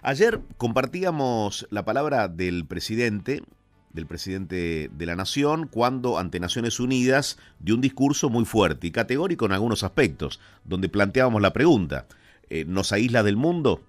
Ayer compartíamos la palabra del presidente de la Nación, cuando ante Naciones Unidas dio un discurso muy fuerte y categórico en algunos aspectos, donde planteábamos la pregunta, ¿nos aísla del mundo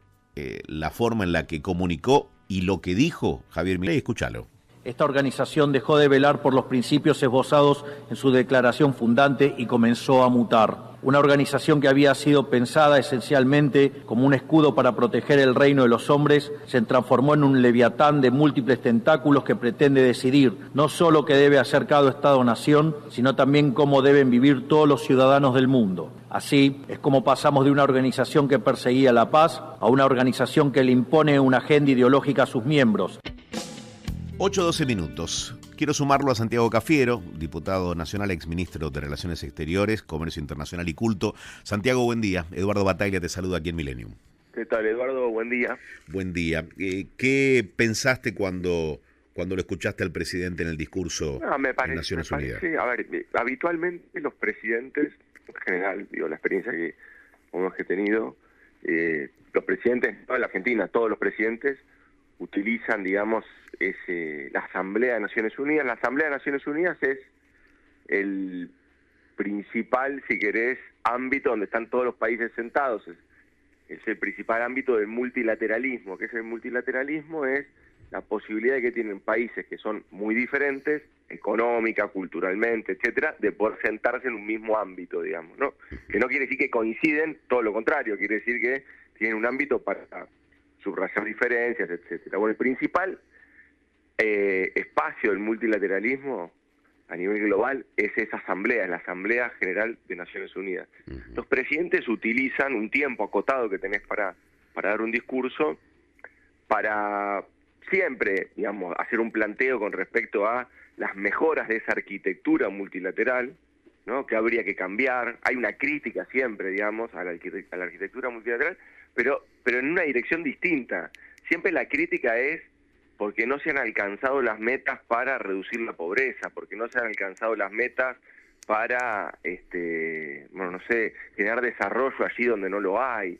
la forma en la que comunicó y lo que dijo Javier Milei? Escúchalo. Esta organización dejó de velar por los principios esbozados en su declaración fundante y comenzó a mutar. Una organización que había sido pensada esencialmente como un escudo para proteger el reino de los hombres se transformó en un leviatán de múltiples tentáculos que pretende decidir no solo qué debe hacer cada Estado-nación, sino también cómo deben vivir todos los ciudadanos del mundo. Así es como pasamos de una organización que perseguía la paz a una organización que le impone una agenda ideológica a sus miembros. 8:12 minutos. Quiero sumarlo a Santiago Cafiero, diputado nacional, exministro de Relaciones Exteriores, Comercio Internacional y Culto. Santiago, buen día. Eduardo Bataglia te saluda aquí en Millennium. ¿Qué tal, Eduardo? Buen día. Buen día. ¿Qué pensaste cuando lo escuchaste al presidente en el discurso de Naciones Unidas? A ver, habitualmente los presidentes, en general, la experiencia que he tenido, los presidentes, no en la Argentina, todos los presidentes utilizan, digamos, la Asamblea de Naciones Unidas. La Asamblea de Naciones Unidas es el principal, si querés, ámbito donde están todos los países sentados. Es el principal ámbito del multilateralismo. ¿Qué es el multilateralismo? Es la posibilidad de que tienen países que son muy diferentes, económica, culturalmente, etcétera, de poder sentarse en un mismo ámbito, digamos, ¿no? Que no quiere decir que coinciden, todo lo contrario, quiere decir que tienen un ámbito para subrayar diferencias, etcétera. Bueno, el principal espacio del multilateralismo a nivel global es esa asamblea, es la Asamblea General de Naciones Unidas. Los presidentes utilizan un tiempo acotado que tenés para dar un discurso, para siempre, digamos, hacer un planteo con respecto a las mejoras de esa arquitectura multilateral, ¿no? Que habría que cambiar. Hay una crítica siempre, digamos, a la arquitectura multilateral, pero en una dirección distinta. Siempre la crítica es porque no se han alcanzado las metas para reducir la pobreza, porque no se han alcanzado las metas para, generar desarrollo allí donde no lo hay,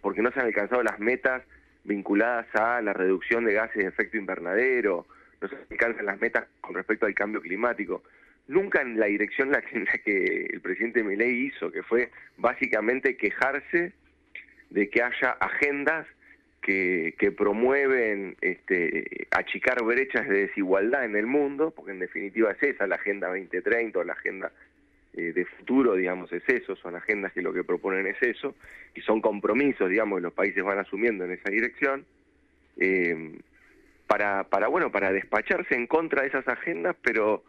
porque no se han alcanzado las metas vinculadas a la reducción de gases de efecto invernadero, no se alcanzan las metas con respecto al cambio climático. Nunca en la dirección en la que el presidente Milei hizo, que fue básicamente quejarse de que haya agendas que promueven achicar brechas de desigualdad en el mundo, porque en definitiva es esa la Agenda 2030 o la Agenda de futuro, digamos, es eso, son agendas que lo que proponen es eso, y son compromisos, digamos, que los países van asumiendo en esa dirección, para despacharse en contra de esas agendas, pero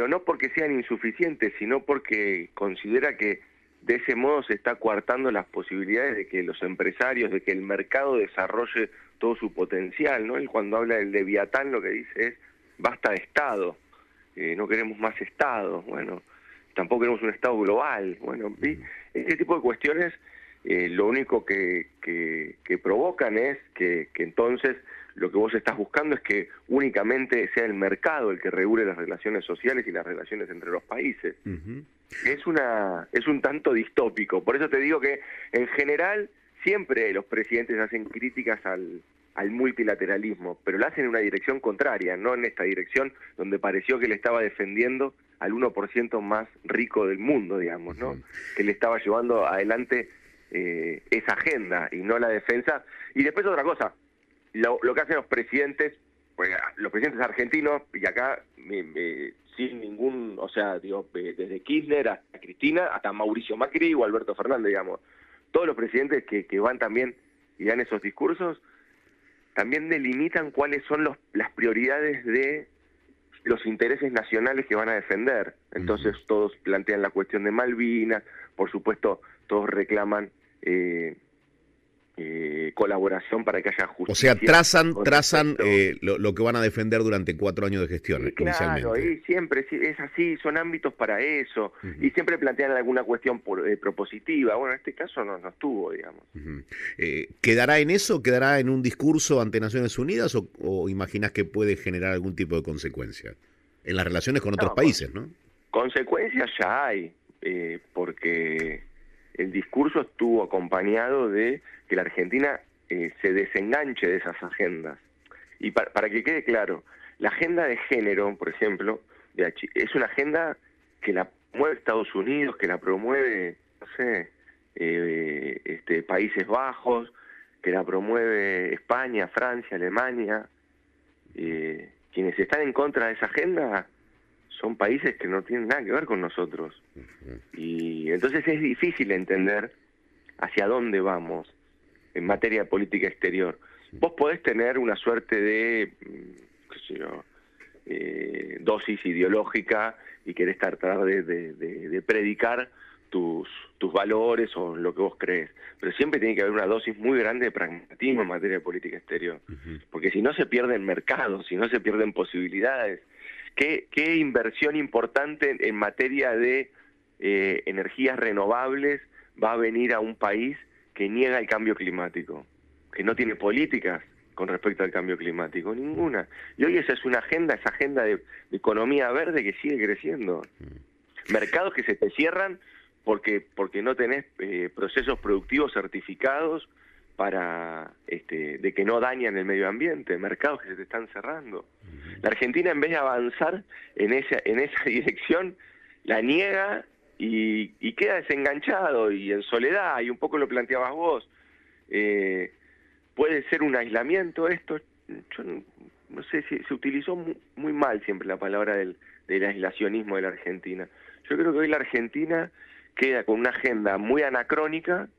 no porque sean insuficientes, sino porque considera que de ese modo se está coartando las posibilidades de que los empresarios, de que el mercado desarrolle todo su potencial, ¿no? Él cuando habla del Leviatán lo que dice es, basta de Estado, no queremos más Estado, bueno, tampoco queremos un Estado global, bueno, ese tipo de cuestiones lo único que provocan es que entonces lo que vos estás buscando es que únicamente sea el mercado el que regule las relaciones sociales y las relaciones entre los países. Es un tanto distópico, por eso te digo que en general siempre los presidentes hacen críticas al multilateralismo, pero lo hacen en una dirección contraria, no en esta dirección donde pareció que le estaba defendiendo al 1% más rico del mundo, digamos, ¿no? Que le estaba llevando adelante esa agenda y no la defensa. Y después otra cosa, lo que hacen los presidentes argentinos, y acá sin ningún, desde Kirchner hasta Cristina, hasta Mauricio Macri o Alberto Fernández, digamos, todos los presidentes que van también y dan esos discursos, también delimitan cuáles son las prioridades de los intereses nacionales que van a defender. Entonces todos plantean la cuestión de Malvinas, por supuesto todos reclaman colaboración para que haya justicia. O sea, trazan lo que van a defender durante 4 años de gestión, inicialmente. Claro, y siempre es así, son ámbitos para eso, y siempre plantean alguna cuestión propositiva. Bueno, en este caso no estuvo, digamos. ¿Quedará en eso? ¿Quedará en un discurso ante Naciones Unidas? ¿O imaginás que puede generar algún tipo de consecuencia en las relaciones con otros países, no? Consecuencias ya hay, porque el discurso estuvo acompañado de que la Argentina se desenganche de esas agendas. Y para que quede claro, la agenda de género, por ejemplo, es una agenda que la promueve Estados Unidos, que la promueve, no sé, Países Bajos, que la promueve España, Francia, Alemania. Quienes están en contra de esa agenda son países que no tienen nada que ver con nosotros. Y entonces es difícil entender hacia dónde vamos en materia de política exterior. Vos podés tener una suerte de, qué sé yo, dosis ideológica y querés tratar de predicar tus valores o lo que vos crees, pero siempre tiene que haber una dosis muy grande de pragmatismo en materia de política exterior, porque si no se pierden mercados, si no se pierden posibilidades. ¿Qué inversión importante en materia de energías renovables va a venir a un país que niega el cambio climático, que no tiene políticas con respecto al cambio climático? Ninguna. Y hoy esa es una agenda, esa agenda de economía verde que sigue creciendo. Mercados que se te cierran porque no tenés procesos productivos certificados para de que no dañan el medio ambiente, mercados que se te están cerrando. La Argentina, en vez de avanzar en esa dirección, la niega y queda desenganchado y en soledad, y un poco lo planteabas vos. Puede ser un aislamiento esto. Yo no sé si se utilizó muy mal siempre la palabra del aislacionismo de la Argentina. Yo creo que hoy la Argentina queda con una agenda muy anacrónica,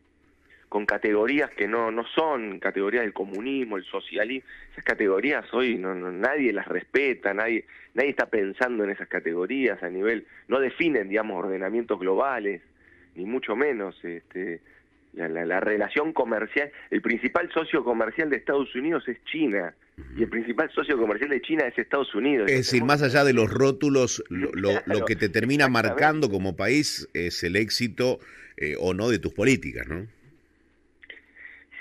con categorías que no son categorías del comunismo, el socialismo. Esas categorías hoy nadie las respeta, nadie está pensando en esas categorías a nivel, no definen, digamos, ordenamientos globales, ni mucho menos. La relación comercial, el principal socio comercial de Estados Unidos es China, y el principal socio comercial de China es Estados Unidos. Es decir, más allá de los rótulos, lo que te termina marcando como país es el éxito o no de tus políticas, ¿no?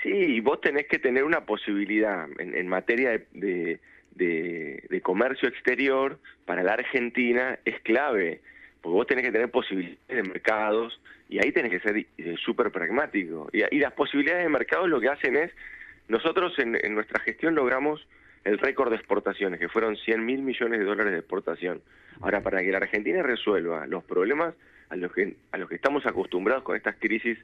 Sí, y vos tenés que tener una posibilidad en materia de comercio exterior. Para la Argentina es clave, porque vos tenés que tener posibilidades de mercados, y ahí tenés que ser súper pragmático. Y las posibilidades de mercados lo que hacen es, nosotros en nuestra gestión logramos el récord de exportaciones, que fueron 100.000 millones de dólares de exportación. Ahora, para que la Argentina resuelva los problemas a los que estamos acostumbrados con estas crisis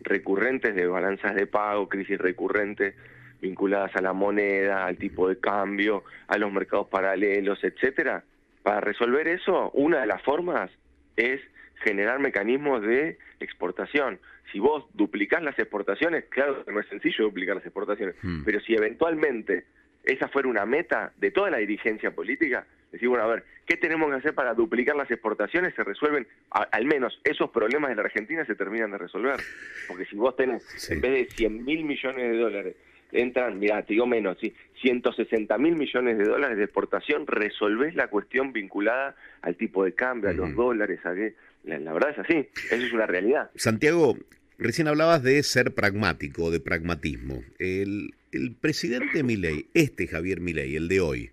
recurrentes de balanzas de pago, crisis recurrentes vinculadas a la moneda, al tipo de cambio, a los mercados paralelos, etcétera. Para resolver eso, una de las formas es generar mecanismos de exportación. Si vos duplicás las exportaciones, claro que no es sencillo duplicar las exportaciones, pero si eventualmente esa fuera una meta de toda la dirigencia política, decir, bueno, a ver, ¿qué tenemos que hacer para duplicar las exportaciones? Se resuelven, al menos esos problemas de la Argentina se terminan de resolver. Porque si vos tenés, en vez de 100.000 millones de dólares, entran, mirá, te digo menos, ¿sí? 160.000 millones de dólares de exportación, resolvés la cuestión vinculada al tipo de cambio, a los dólares, a qué. La verdad es así, eso es una realidad. Santiago, recién hablabas de ser pragmático, de pragmatismo. El presidente Milei, Javier Milei, el de hoy,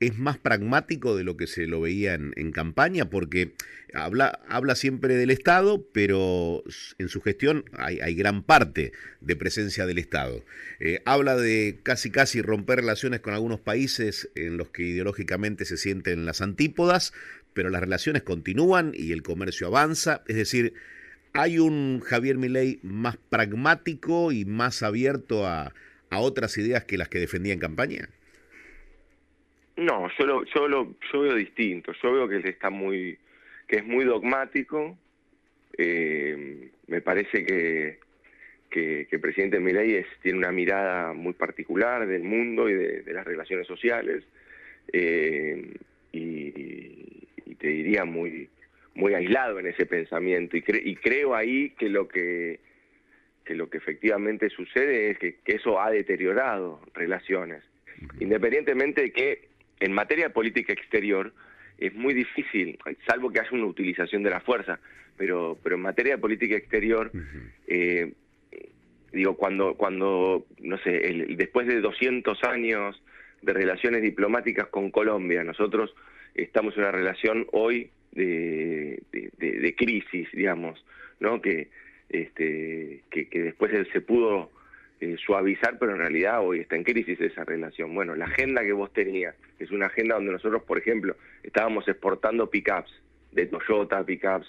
¿es más pragmático de lo que se lo veía en campaña? Porque habla siempre del Estado, pero en su gestión hay gran parte de presencia del Estado. Habla de casi romper relaciones con algunos países en los que ideológicamente se sienten las antípodas, pero las relaciones continúan y el comercio avanza. Es decir, ¿hay un Javier Milei más pragmático y más abierto a otras ideas que las que defendía en campaña? No, yo veo distinto. Yo veo que es muy dogmático. Me parece que el presidente Milei tiene una mirada muy particular del mundo y de las relaciones sociales, y te diría muy aislado en ese pensamiento. Y creo ahí que lo que efectivamente sucede es que eso ha deteriorado relaciones. Independientemente de que en materia de política exterior es muy difícil, salvo que haya una utilización de la fuerza, pero en materia de política exterior, cuando no sé, después de 200 años de relaciones diplomáticas con Colombia, nosotros estamos en una relación hoy de crisis, digamos, ¿no? Que después se pudo suavizar, pero en realidad hoy está en crisis esa relación. Bueno, la agenda que vos tenías, es una agenda donde nosotros, por ejemplo, estábamos exportando pickups de Toyota, pickups,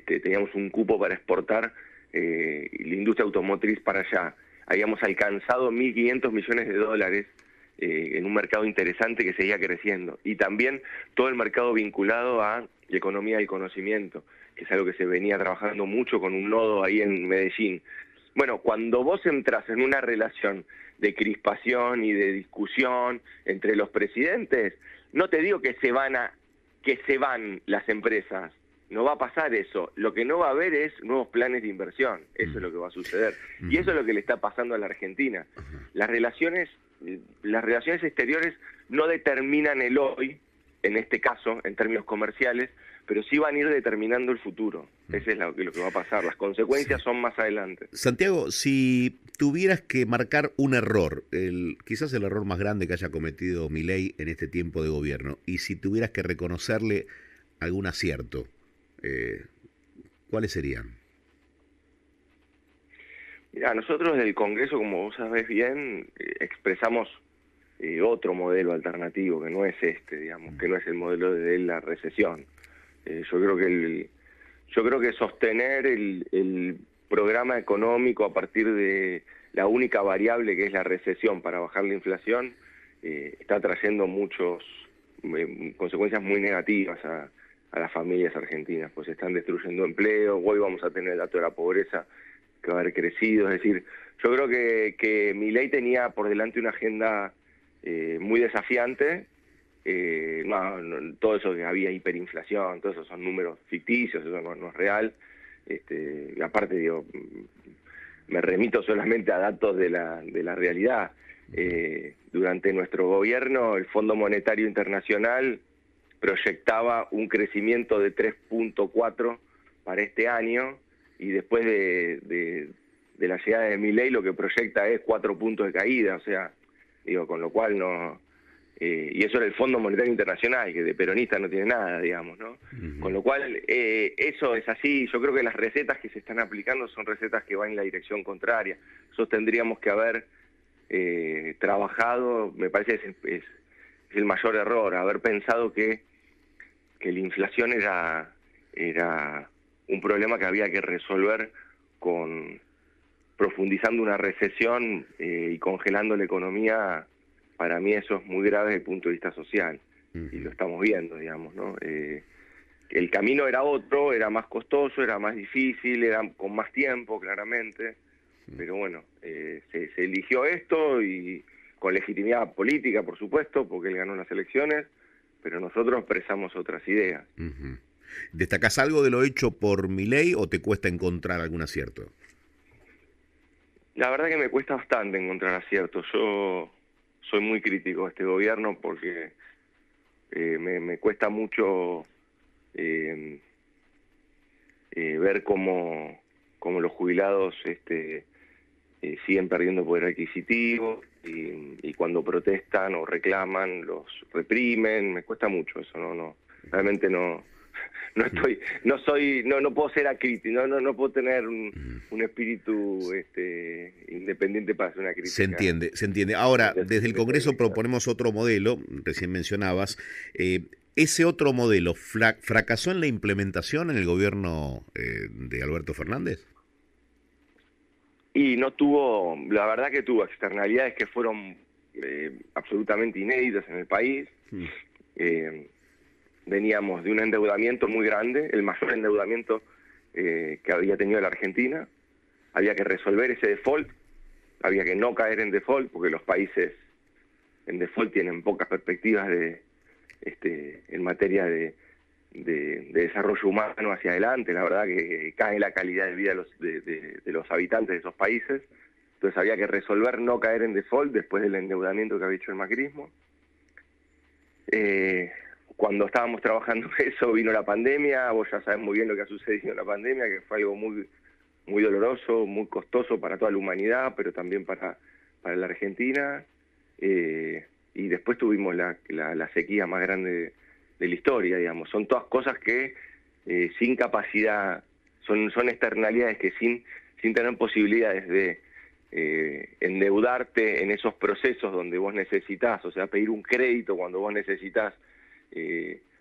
teníamos un cupo para exportar la industria automotriz para allá. Habíamos alcanzado 1.500 millones de dólares en un mercado interesante que seguía creciendo. Y también todo el mercado vinculado a la economía del conocimiento, que es algo que se venía trabajando mucho con un nodo ahí en Medellín. Bueno, cuando vos entras en una relación de crispación y de discusión entre los presidentes, no te digo que se van las empresas, no va a pasar eso. Lo que no va a haber es nuevos planes de inversión, eso es lo que va a suceder. Y eso es lo que le está pasando a la Argentina. Las relaciones exteriores no determinan el hoy, en este caso, en términos comerciales, pero sí van a ir determinando el futuro. Eso es lo que va a pasar. Las consecuencias son más adelante. Santiago, si tuvieras que marcar un error, quizás el error más grande que haya cometido Milei en este tiempo de gobierno, y si tuvieras que reconocerle algún acierto, ¿cuáles serían? Mira, nosotros del Congreso, como vos sabés bien, expresamos otro modelo alternativo, que no es digamos, que no es el modelo de la recesión. Yo creo que sostener el programa económico a partir de la única variable que es la recesión para bajar la inflación está trayendo consecuencias muy negativas a las familias argentinas, pues están destruyendo empleo. Hoy vamos a tener el dato de la pobreza que va a haber crecido. Es decir, yo creo que Milei tenía por delante una agenda muy desafiante. Todo eso que había hiperinflación, todos esos son números ficticios, eso no es real. Y aparte, digo, me remito solamente a datos de la realidad. Durante nuestro gobierno, el Fondo Monetario Internacional proyectaba un crecimiento de 3.4 para este año, y después de la llegada de Milei lo que proyecta es 4 puntos de caída, o sea, digo, con lo cual no... y eso era el Fondo Monetario Internacional, que de peronista no tiene nada, digamos, ¿no? Con lo cual, eso es así. Yo creo que las recetas que se están aplicando son recetas que van en la dirección contraria. Nosotros tendríamos que haber trabajado, me parece que es el mayor error, haber pensado que la inflación era un problema que había que resolver profundizando una recesión y congelando la economía. Para mí eso es muy grave desde el punto de vista social, y lo estamos viendo, digamos, ¿no? El camino era otro, era más costoso, era más difícil, era con más tiempo, claramente, pero bueno, se eligió esto, y con legitimidad política, por supuesto, porque él ganó las elecciones, pero nosotros expresamos otras ideas. ¿Destacás algo de lo hecho por Milei o te cuesta encontrar algún acierto? La verdad que me cuesta bastante encontrar aciertos. Yo soy muy crítico de este gobierno porque me cuesta mucho ver cómo los jubilados siguen perdiendo poder adquisitivo, y cuando protestan o reclaman los reprimen. Me cuesta mucho eso. Realmente no puedo ser acrítico, no puedo tener un espíritu independiente para hacer una crítica. Se entiende. Ahora, desde el Congreso proponemos otro modelo, recién mencionabas. ¿Ese otro modelo fracasó en la implementación en el gobierno de Alberto Fernández? Y la verdad que tuvo externalidades que fueron absolutamente inéditas en el país. Veníamos de un endeudamiento muy grande, el mayor endeudamiento que había tenido la Argentina. Había que resolver ese default, había que no caer en default, porque los países en default tienen pocas perspectivas en materia de desarrollo humano hacia adelante. La verdad que cae la calidad de vida de los habitantes de esos países. Entonces había que resolver no caer en default después del endeudamiento que había hecho el macrismo. Cuando estábamos trabajando eso vino la pandemia. Vos ya sabés muy bien lo que ha sucedido en la pandemia, que fue algo muy, muy doloroso, muy costoso para toda la humanidad, pero también para la Argentina. Y después tuvimos la sequía más grande de la historia, digamos. Son todas cosas que sin capacidad, son externalidades que sin tener posibilidades endeudarte en esos procesos donde vos necesitas, o sea, pedir un crédito cuando vos necesitas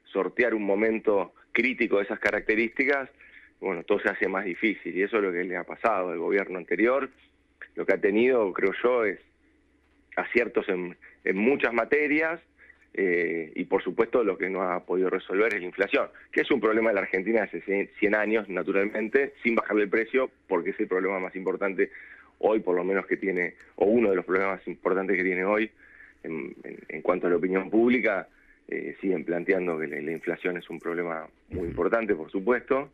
sortear un momento crítico de esas características, bueno, todo se hace más difícil, y eso es lo que le ha pasado al gobierno anterior. Lo que ha tenido, creo yo, es aciertos en muchas materias, y por supuesto lo que no ha podido resolver es la inflación, que es un problema de la Argentina hace 100 años, naturalmente, sin bajarle el precio, porque es el problema más importante hoy, por lo menos que tiene, o uno de los problemas más importantes que tiene hoy, en cuanto a la opinión pública. Siguen planteando que la inflación es un problema muy importante, por supuesto,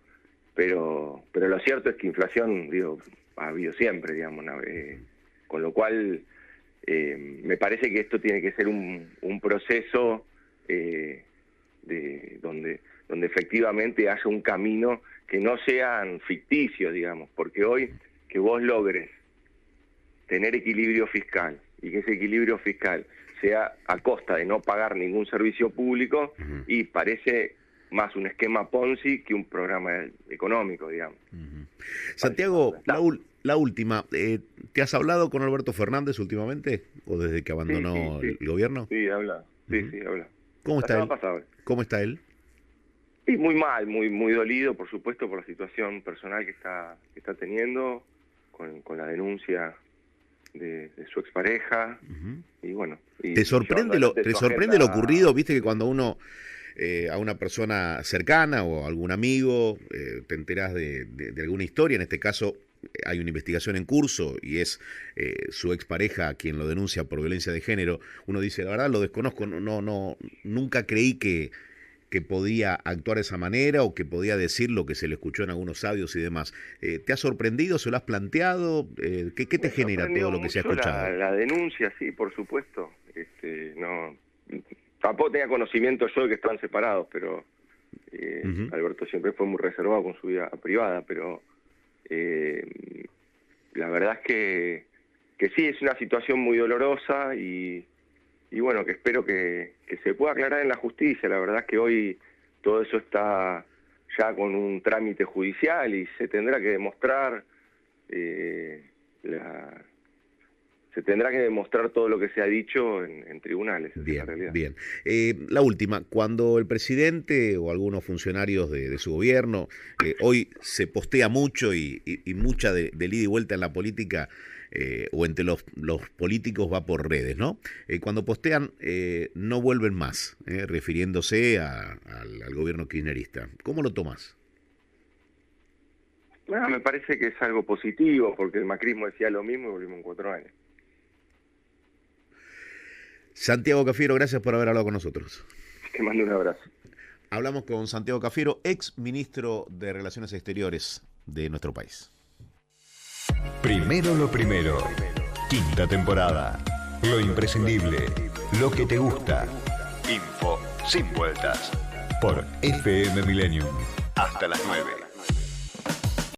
pero lo cierto es que inflación, digo, ha habido siempre, digamos, con lo cual me parece que esto tiene que ser un proceso donde efectivamente haya un camino que no sean ficticios, digamos, porque hoy que vos logres tener equilibrio fiscal y que ese equilibrio fiscal sea a costa de no pagar ningún servicio público, y parece más un esquema Ponzi que un programa económico, digamos. Santiago, la última, ¿te has hablado con Alberto Fernández últimamente o desde que abandonó el gobierno? Sí, habla. Sí, habla. ¿Cómo está él? ¿Cómo está él? Sí, muy mal, muy dolido, por supuesto, por la situación personal que está teniendo, con la denuncia de su expareja, y bueno. ¿Te sorprende lo ocurrido? Viste que cuando uno, a una persona cercana o a algún amigo, te enterás de alguna historia, en este caso hay una investigación en curso y es su expareja quien lo denuncia por violencia de género, uno dice, la verdad lo desconozco, nunca creí que podía actuar de esa manera o que podía decir lo que se le escuchó en algunos audios y demás. ¿Te ha sorprendido? ¿Se lo has planteado? ¿Qué te genera todo lo que se ha escuchado? La denuncia, sí, por supuesto. No, tampoco tenía conocimiento yo de que estaban separados, pero Alberto siempre fue muy reservado con su vida privada, pero la verdad es que sí, es una situación muy dolorosa y bueno, que espero que se pueda aclarar en la justicia. La verdad es que hoy todo eso está ya con un trámite judicial y se tendrá que demostrar se tendrá que demostrar todo lo que se ha dicho en tribunales. Bien. La última, cuando el presidente o algunos funcionarios de su gobierno, hoy se postea mucho y mucha del ida y vuelta en la política, o entre los políticos va por redes, ¿no? Cuando postean no vuelven más, refiriéndose al gobierno kirchnerista. ¿Cómo lo tomás? Bueno, me parece que es algo positivo, porque el macrismo decía lo mismo y volvimos en 4 años. Santiago Cafiero, gracias por haber hablado con nosotros. Te mando un abrazo. Hablamos con Santiago Cafiero, ex ministro de Relaciones Exteriores de nuestro país. Primero lo primero. Quinta temporada. Lo imprescindible. Lo que te gusta. Info sin vueltas. Por FM Millennium. Hasta las 9.